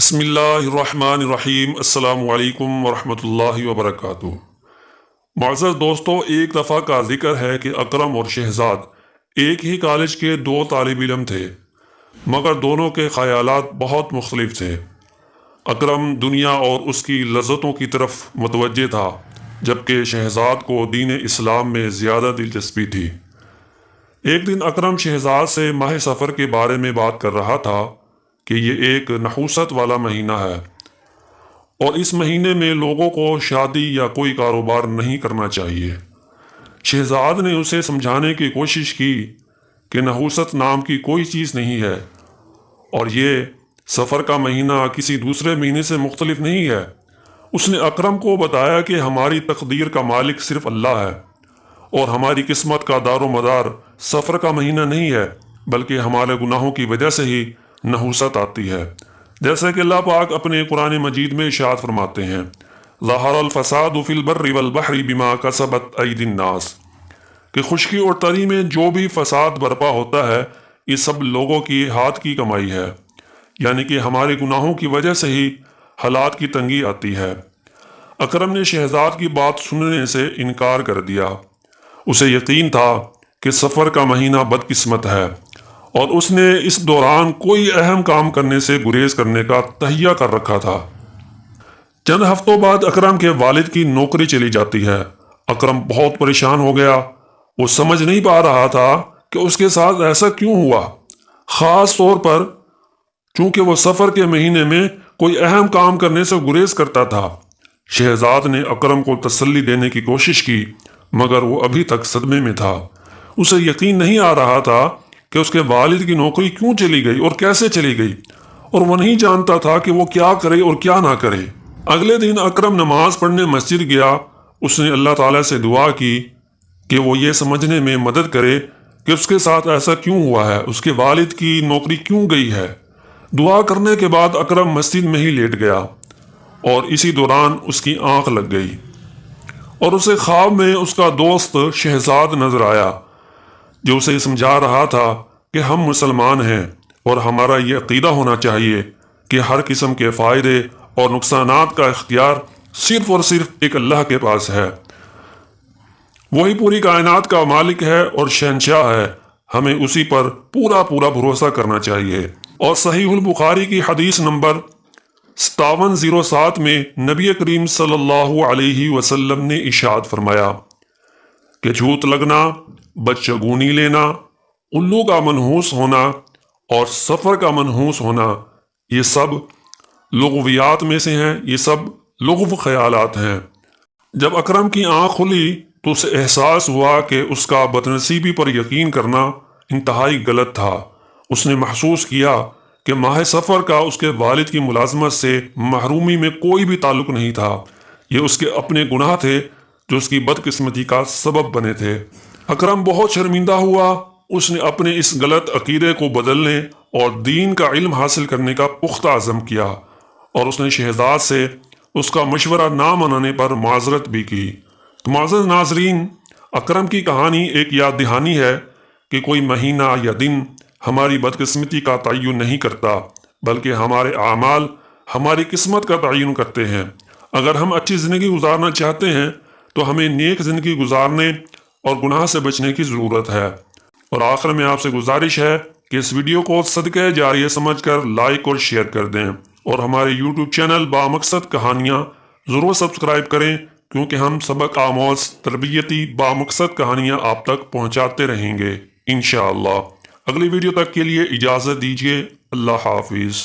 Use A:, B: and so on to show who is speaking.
A: بسم اللہ الرحمن الرحیم۔ السلام علیکم ورحمۃ اللہ وبرکاتہ۔ معزز دوستو، ایک دفعہ کا ذکر ہے کہ اکرم اور شہزاد ایک ہی کالج کے دو طالب علم تھے، مگر دونوں کے خیالات بہت مختلف تھے۔ اکرم دنیا اور اس کی لذتوں کی طرف متوجہ تھا، جبکہ شہزاد کو دین اسلام میں زیادہ دلچسپی تھی۔ ایک دن اکرم شہزاد سے ماہ سفر کے بارے میں بات کر رہا تھا کہ یہ ایک نحوست والا مہینہ ہے اور اس مہینے میں لوگوں کو شادی یا کوئی کاروبار نہیں کرنا چاہیے۔ شہزاد نے اسے سمجھانے کی کوشش کی کہ نحوست نام کی کوئی چیز نہیں ہے اور یہ سفر کا مہینہ کسی دوسرے مہینے سے مختلف نہیں ہے۔ اس نے اکرم کو بتایا کہ ہماری تقدیر کا مالک صرف اللہ ہے اور ہماری قسمت کا دار و مدار سفر کا مہینہ نہیں ہے، بلکہ ہمارے گناہوں کی وجہ سے ہی نحوست آتی ہے۔ جیسے کہ اللہ پاک اپنے قرآن مجید میں ارشاد فرماتے ہیں، ظہر الفساد فی البر والبحر بما کسبت ایدی الناس، کہ خشکی اور تری میں جو بھی فساد برپا ہوتا ہے یہ سب لوگوں کی ہاتھ کی کمائی ہے، یعنی کہ ہمارے گناہوں کی وجہ سے ہی حالات کی تنگی آتی ہے۔ اکرم نے شہزاد کی بات سننے سے انکار کر دیا۔ اسے یقین تھا کہ سفر کا مہینہ بدقسمت ہے اور اس نے اس دوران کوئی اہم کام کرنے سے گریز کرنے کا تہیہ کر رکھا تھا۔ چند ہفتوں بعد اکرم کے والد کی نوکری چلی جاتی ہے۔ اکرم بہت پریشان ہو گیا۔ وہ سمجھ نہیں پا رہا تھا کہ اس کے ساتھ ایسا کیوں ہوا، خاص طور پر چونکہ وہ سفر کے مہینے میں کوئی اہم کام کرنے سے گریز کرتا تھا۔ شہزاد نے اکرم کو تسلی دینے کی کوشش کی، مگر وہ ابھی تک صدمے میں تھا۔ اسے یقین نہیں آ رہا تھا کہ اس کے والد کی نوکری کیوں چلی گئی اور کیسے چلی گئی، اور وہ نہیں جانتا تھا کہ وہ کیا کرے اور کیا نہ کرے۔ اگلے دن اکرم نماز پڑھنے مسجد گیا۔ اس نے اللہ تعالیٰ سے دعا کی کہ وہ یہ سمجھنے میں مدد کرے کہ اس کے ساتھ ایسا کیوں ہوا ہے، اس کے والد کی نوکری کیوں گئی ہے۔ دعا کرنے کے بعد اکرم مسجد میں ہی لیٹ گیا اور اسی دوران اس کی آنکھ لگ گئی اور اسے خواب میں اس کا دوست شہزاد نظر آیا، جو اسے سمجھا رہا تھا کہ ہم مسلمان ہیں اور ہمارا یہ عقیدہ ہونا چاہیے کہ ہر قسم کے فائدے اور نقصانات کا اختیار صرف اور صرف ایک اللہ کے پاس ہے۔ وہی پوری کائنات کا مالک ہے اور شہنشاہ ہے، ہمیں اسی پر پورا بھروسہ کرنا چاہیے۔ اور صحیح البخاری کی حدیث نمبر 5707 میں نبی کریم صلی اللہ علیہ وسلم نے ارشاد فرمایا کہ جھوٹ لگنا، بدشگونی لینا، الو کا منحوس ہونا اور سفر کا منحوس ہونا، یہ سب لغویات میں سے ہیں، یہ سب لغو خیالات ہیں۔ جب اکرم کی آنکھ کھلی تو اسے احساس ہوا کہ اس کا بدنصیبی پر یقین کرنا انتہائی غلط تھا۔ اس نے محسوس کیا کہ ماہ سفر کا اس کے والد کی ملازمت سے محرومی میں کوئی بھی تعلق نہیں تھا، یہ اس کے اپنے گناہ تھے جو اس کی بدقسمتی کا سبب بنے تھے۔ اکرم بہت شرمندہ ہوا۔ اس نے اپنے اس غلط عقیدے کو بدلنے اور دین کا علم حاصل کرنے کا پختہ عزم کیا، اور اس نے شہزاد سے اس کا مشورہ نہ منانے پر معذرت بھی کی۔ معزز ناظرین، اکرم کی کہانی ایک یاد دہانی ہے کہ کوئی مہینہ یا دن ہماری بدقسمتی کا تعین نہیں کرتا، بلکہ ہمارے اعمال ہماری قسمت کا تعین کرتے ہیں۔ اگر ہم اچھی زندگی گزارنا چاہتے ہیں تو ہمیں نیک زندگی گزارنے اور گناہ سے بچنے کی ضرورت ہے۔ اور آخر میں آپ سے گزارش ہے کہ اس ویڈیو کو صدقہ جاریہ سمجھ کر لائک اور شیئر کر دیں، اور ہمارے یوٹیوب چینل بامقصد کہانیاں ضرور سبسکرائب کریں، کیونکہ ہم سبق آموز تربیتی بامقصد کہانیاں آپ تک پہنچاتے رہیں گے انشاءاللہ۔ اگلی ویڈیو تک کے لیے اجازت دیجیے۔ اللہ حافظ۔